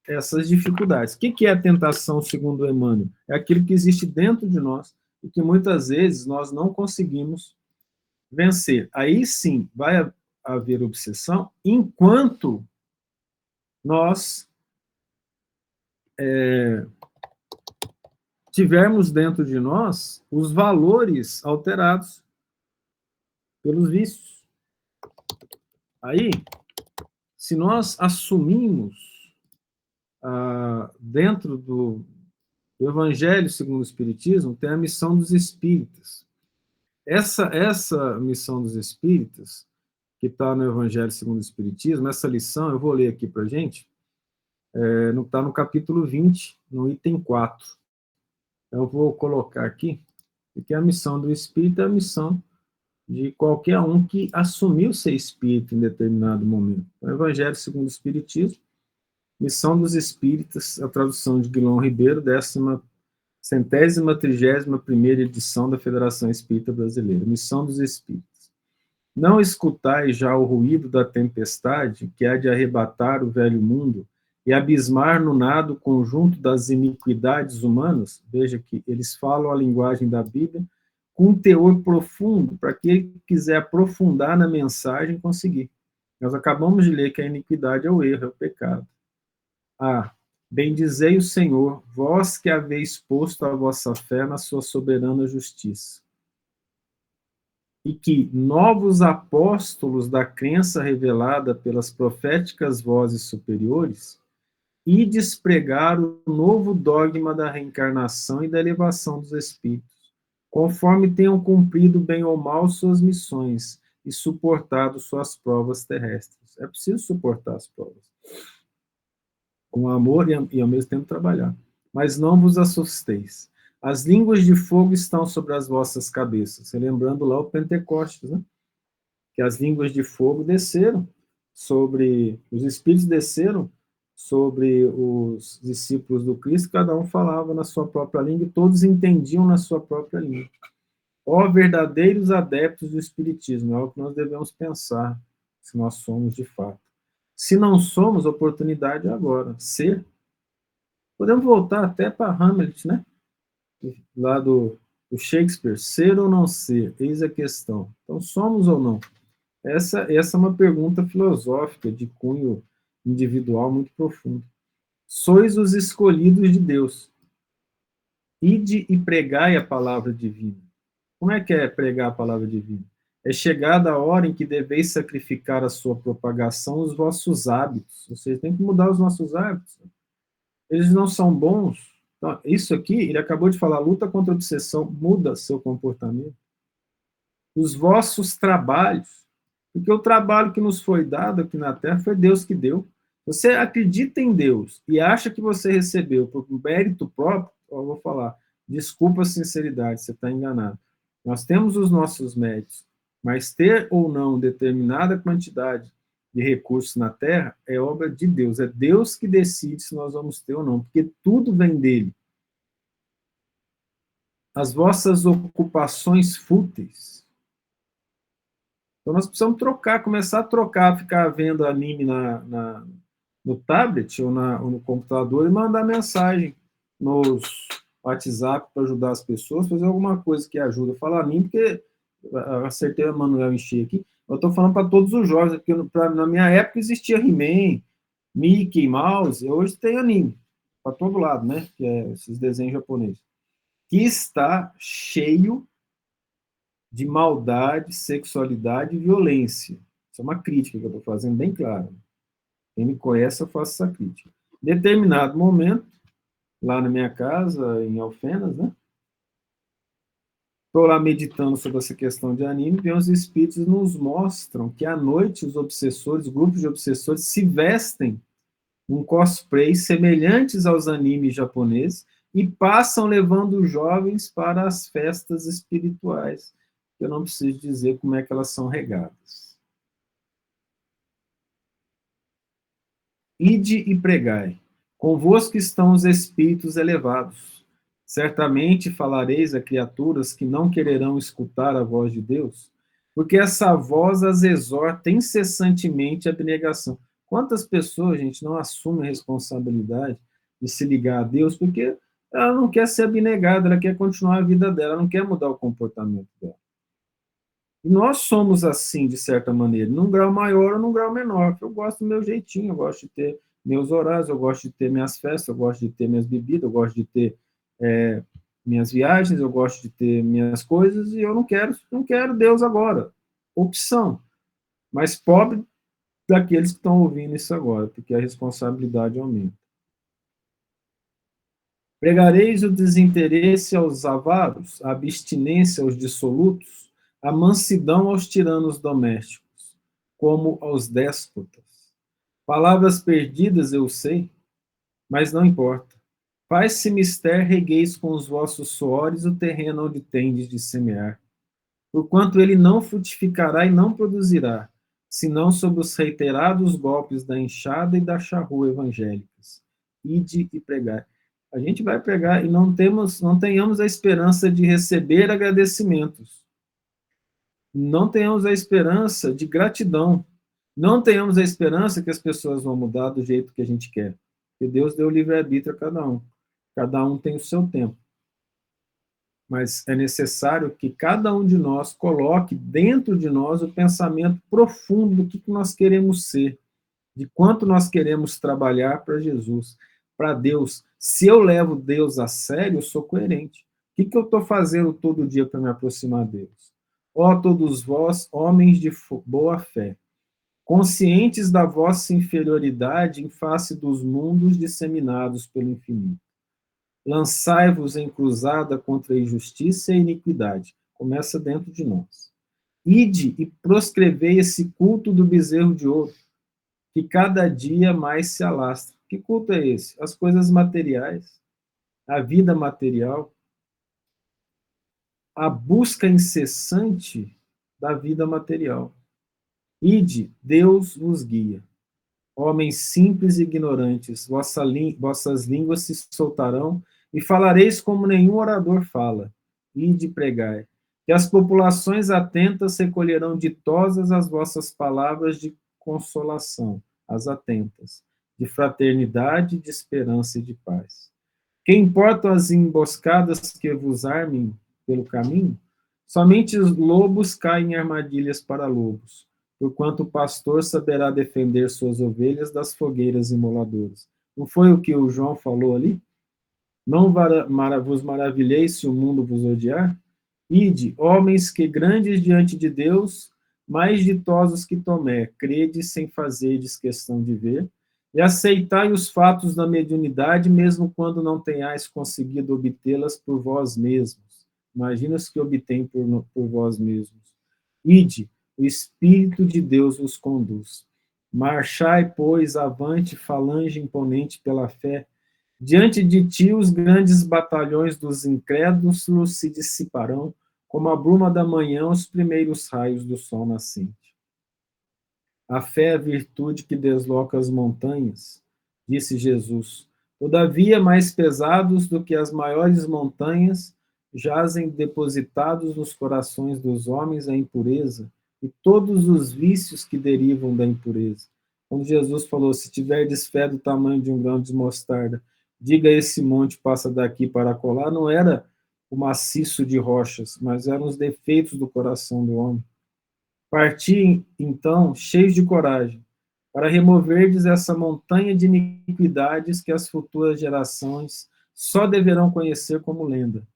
essas dificuldades. O que é a tentação, segundo Emmanuel? É aquilo que existe dentro de nós e que muitas vezes nós não conseguimos vencer. Aí sim vai haver obsessão enquanto nós tivermos dentro de nós os valores alterados pelos vícios. Aí, se nós assumimos dentro do Evangelho segundo o Espiritismo, tem a missão dos espíritas. Essa missão dos espíritas, que está no Evangelho segundo o Espiritismo, essa lição, eu vou ler aqui para a gente, está no capítulo 20, no item 4. Eu vou colocar aqui, porque a missão do espírito é a missão de qualquer um que assumiu ser espírito em determinado momento. O Evangelho segundo o Espiritismo, missão dos espíritas, a tradução de Guilherme Ribeiro, 131ª edição da Federação Espírita Brasileira. Missão dos espíritas. Não escutais já o ruído da tempestade que há de arrebatar o velho mundo e abismar no nada o conjunto das iniquidades humanas? Veja que eles falam a linguagem da Bíblia com um teor profundo, para quem quiser aprofundar na mensagem, conseguir. Nós acabamos de ler que a iniquidade é o erro, é o pecado. Bendizei o Senhor, vós que haveis posto a vossa fé na sua soberana justiça. E que novos apóstolos da crença revelada pelas proféticas vozes superiores ides pregar o novo dogma da reencarnação e da elevação dos espíritos, conforme tenham cumprido bem ou mal suas missões e suportado suas provas terrestres. É preciso suportar as provas, com amor e ao mesmo tempo trabalhar. Mas não vos assusteis. As línguas de fogo estão sobre as vossas cabeças. Lembrando lá o Pentecostes, né? Que as línguas de fogo desceram sobre... Os espíritos desceram sobre os discípulos do Cristo, cada um falava na sua própria língua e todos entendiam na sua própria língua. Ó verdadeiros adeptos do Espiritismo, é o que nós devemos pensar, se nós somos de fato. Se não somos, oportunidade agora. Ser. Podemos voltar até para Hamlet, né? Lá do Shakespeare. Ser ou não ser? Eis a questão. Então, somos ou não? Essa é uma pergunta filosófica de cunho individual muito profundo. Sois os escolhidos de Deus. Ide e pregai a palavra divina. Como é que é pregar a palavra divina? É chegada a hora em que deveis sacrificar a sua propagação, os vossos hábitos. Vocês têm que mudar os nossos hábitos. Eles não são bons. Então, isso aqui, ele acabou de falar, luta contra a obsessão, muda seu comportamento. Os vossos trabalhos, porque o trabalho que nos foi dado aqui na Terra foi Deus que deu. Você acredita em Deus e acha que você recebeu por mérito próprio, eu vou falar, desculpa a sinceridade, você está enganado. Nós temos os nossos méritos, mas ter ou não determinada quantidade de recursos na Terra é obra de Deus. É Deus que decide se nós vamos ter ou não, porque tudo vem dele. As vossas ocupações fúteis. Então nós precisamos trocar, começar a trocar, ficar vendo anime no tablet ou no computador e mandar mensagem nos WhatsApp para ajudar as pessoas, fazer alguma coisa que ajuda. Falar anime, porque eu acertei o Manuel encher aqui, eu estou falando para todos os jovens, porque na minha época existia He-Man, Mickey Mouse, hoje tem anime, para todo lado, né? Que é esses desenhos japoneses. Que está cheio de maldade, sexualidade e violência. Isso é uma crítica que eu estou fazendo bem clara. Quem me conhece, eu faço essa crítica. Em determinado momento, lá na minha casa, em Alfenas, né? Estou lá meditando sobre essa questão de anime, e os espíritos nos mostram que à noite os obsessores, grupos de obsessores, se vestem num cosplay semelhantes aos animes japoneses e passam levando os jovens para as festas espirituais. Eu não preciso dizer como é que elas são regadas. Ide e pregai. Convosco estão os espíritos elevados. Certamente falareis a criaturas que não quererão escutar a voz de Deus, porque essa voz as exorta incessantemente à abnegação. Quantas pessoas, gente, não assumem a responsabilidade de se ligar a Deus, porque ela não quer ser abnegada, ela quer continuar a vida dela, ela não quer mudar o comportamento dela. E nós somos assim, de certa maneira, num grau maior ou num grau menor. Eu gosto do meu jeitinho, eu gosto de ter meus horários, eu gosto de ter minhas festas, eu gosto de ter minhas bebidas, eu gosto de ter minhas viagens, eu gosto de ter minhas coisas, e eu não quero Deus agora. Opção. Mas pobre daqueles que estão ouvindo isso agora, porque a responsabilidade aumenta. Pregareis o desinteresse aos avaros, a abstinência aos dissolutos, a mansidão aos tiranos domésticos, como aos déspotas. Palavras perdidas, eu sei, mas não importa. Faz-se mister, regueis com os vossos suores o terreno onde tendes de semear. Porquanto ele não frutificará e não produzirá, senão sob os reiterados golpes da enxada e da charrua evangélicas. Ide e pregai. A gente vai pregar e não tenhamos a esperança de receber agradecimentos. Não tenhamos a esperança de gratidão. Não tenhamos a esperança que as pessoas vão mudar do jeito que a gente quer. Porque Deus deu livre-arbítrio a cada um. Cada um tem o seu tempo. Mas é necessário que cada um de nós coloque dentro de nós o pensamento profundo do que nós queremos ser, de quanto nós queremos trabalhar para Jesus, para Deus. Se eu levo Deus a sério, eu sou coerente. O que eu estou fazendo todo dia para me aproximar de Deus? Ó todos vós, homens de boa fé, conscientes da vossa inferioridade em face dos mundos disseminados pelo infinito. Lançai-vos em cruzada contra a injustiça e a iniquidade. Começa dentro de nós. Ide e proscrevei esse culto do bezerro de ouro, que cada dia mais se alastra. Que culto é esse? As coisas materiais, a vida material, a busca incessante da vida material. Ide, Deus vos guia. Homens simples e ignorantes, vossas línguas se soltarão e falareis como nenhum orador fala. Ide pregai. Que as populações atentas recolherão ditosas as vossas palavras de consolação, as atentas, de fraternidade, de esperança e de paz. Que importam as emboscadas que vos armem pelo caminho? Somente os lobos caem em armadilhas para lobos, porquanto o pastor saberá defender suas ovelhas das fogueiras imoladoras. Não foi o que o João falou ali? Não vos maravilheis se o mundo vos odiar? Ide, homens que grandes diante de Deus, mais ditosos que Tomé, crede sem fazerdes questão de ver, e aceitai os fatos da mediunidade, mesmo quando não tenhais conseguido obtê-las por vós mesmos. Imagina os que obtêm por vós mesmos. Ide, o Espírito de Deus vos conduz. Marchai, pois, avante, falange imponente pela fé. Diante de ti, os grandes batalhões dos incrédulos se dissiparão, como a bruma da manhã, os primeiros raios do sol nascente. A fé é a virtude que desloca as montanhas, disse Jesus. Todavia, mais pesados do que as maiores montanhas, jazem depositados nos corações dos homens a impureza e todos os vícios que derivam da impureza. Quando Jesus falou, se tiverdes fé do tamanho de um grão de mostarda, diga a esse monte, passa daqui para colar, não era o maciço de rochas, mas eram os defeitos do coração do homem. Parti, então, cheios de coragem, para removerdes essa montanha de iniquidades que as futuras gerações só deverão conhecer como lenda,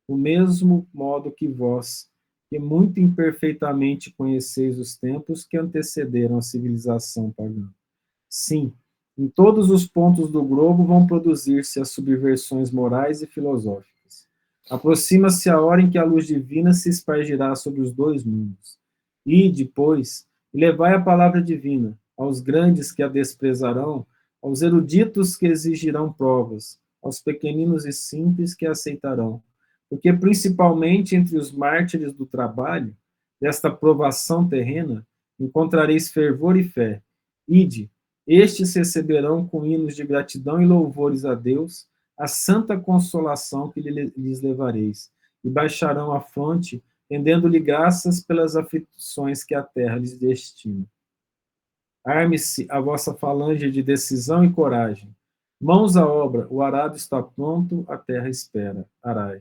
do mesmo modo que vós, que muito imperfeitamente conheceis os tempos que antecederam a civilização pagã. Sim, em todos os pontos do globo vão produzir-se as subversões morais e filosóficas. Aproxima-se a hora em que a luz divina se espargirá sobre os dois mundos. E, depois, levai a palavra divina aos grandes que a desprezarão, aos eruditos que exigirão provas, aos pequeninos e simples que a aceitarão. Porque, principalmente entre os mártires do trabalho, desta provação terrena, encontrareis fervor e fé. Ide, estes receberão com hinos de gratidão e louvores a Deus a santa consolação que lhes levareis, e baixarão a fronte, rendendo-lhe graças pelas aflições que a terra lhes destina. Arme-se a vossa falange de decisão e coragem. Mãos à obra, o arado está pronto, a terra espera. Arai.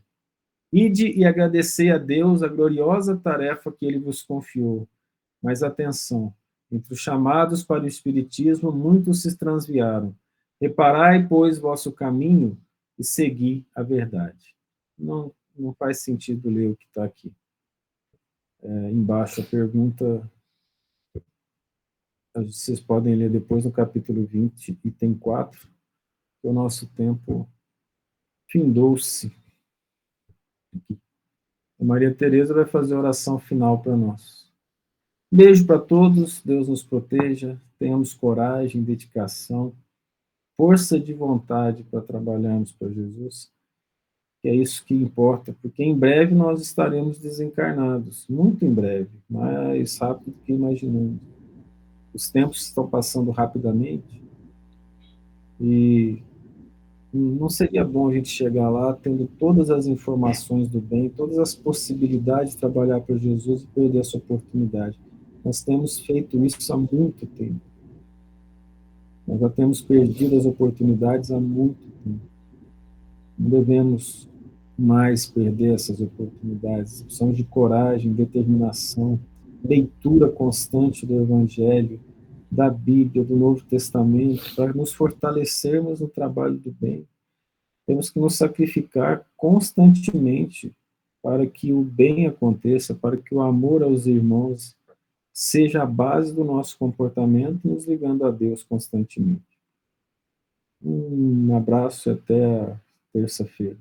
Ide e agradecei a Deus a gloriosa tarefa que ele vos confiou. Mas atenção, entre os chamados para o Espiritismo, muitos se transviaram. Reparai, pois, vosso caminho e segui a verdade. Não faz sentido ler o que está aqui. Embaixo a pergunta, vocês podem ler depois no capítulo 20, item 4, que o nosso tempo findou-se. A Maria Tereza vai fazer a oração final para nós. Beijo para todos, Deus nos proteja, tenhamos coragem, dedicação, força de vontade para trabalharmos para Jesus, que é isso que importa, porque em breve nós estaremos desencarnados, muito em breve, mais rápido do que imaginamos. Os tempos estão passando rapidamente e não seria bom a gente chegar lá tendo todas as informações do bem, todas as possibilidades de trabalhar para Jesus e perder essa oportunidade. Nós temos feito isso há muito tempo. Nós já temos perdido as oportunidades há muito tempo. Não devemos mais perder essas oportunidades. Precisamos de coragem, determinação, leitura constante do Evangelho, da Bíblia, do Novo Testamento, para nos fortalecermos no trabalho do bem. Temos que nos sacrificar constantemente para que o bem aconteça, para que o amor aos irmãos seja a base do nosso comportamento, nos ligando a Deus constantemente. Um abraço e até a terça-feira.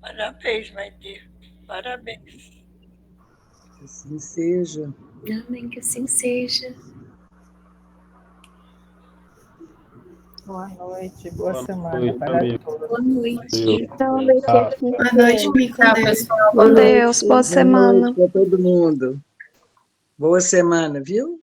Parabéns, Maite. Parabéns. Que assim seja. Amém, que assim seja. Boa noite, boa Boa semana noite, para amigo. todos. Boa noite. Então, Tá. Boa noite, fique com Deus. Com Deus, boa Boa semana. noite para todo mundo. Boa semana, viu?